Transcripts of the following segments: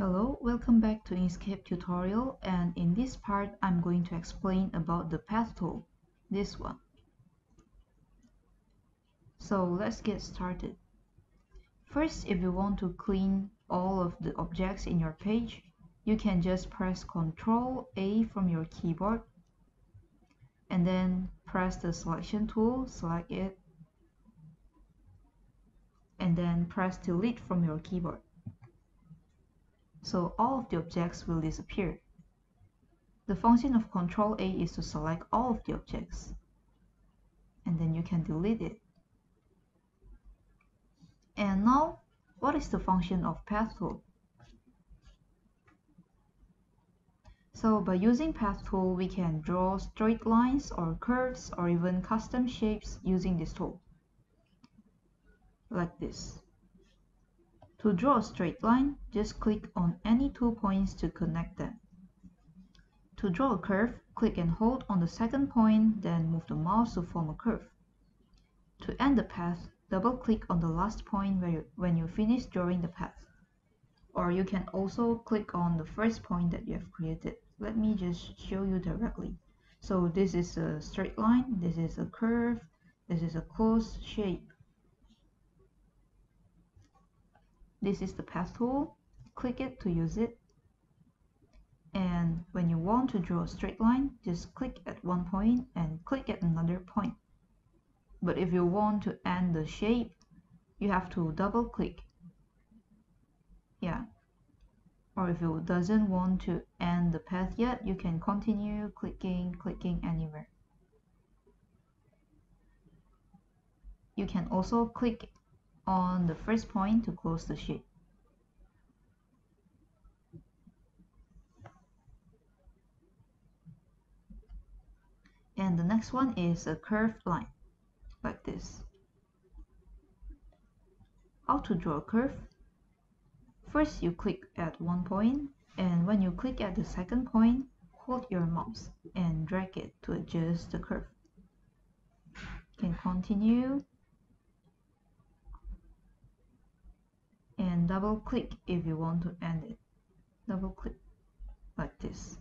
Hello, welcome back to Inkscape tutorial, and in this part I'm going to explain about the path tool, this one. So let's get started. First, if you want to clean all of the objects in your page, you can just press Ctrl A from your keyboard and then press the selection tool, select it, and then press Delete from your keyboard. So all of the objects will disappear. The function of Ctrl A is to select all of the objects, and then you can delete it. And now, what is the function of path tool? So by using path tool, we can draw straight lines or curves or even custom shapes using this tool, like this. To draw a straight line, just click on any 2 points to connect them. To draw a curve, click and hold on the second point, then move the mouse to form a curve. To end the path, double-click on the last point when you finish drawing the path. Or you can also click on the first point that you have created. Let me just show you directly. So this is a straight line, this is a curve, this is a closed shape. This is the path tool. Click it to use it. And when you want to draw a straight line, just click at one point and click at another point. But if you want to end the shape, you have to double click. Yeah. Or if you doesn't want to end the path yet, you can continue clicking anywhere. You can also click on the first point to close the shape. And the next one is a curved line, like this. How to draw a curve? First, you click at one point, and when you click at the second point, hold your mouse and drag it to adjust the curve. You can continue and double click if you want to end it. Double click like this.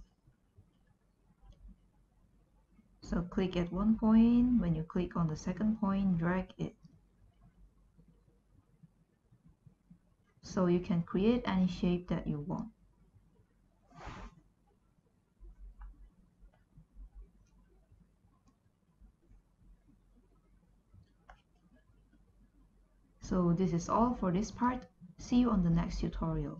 So click at one point, when you click on the second point, drag it. So you can create any shape that you want. So this is all for this part. See you on the next tutorial.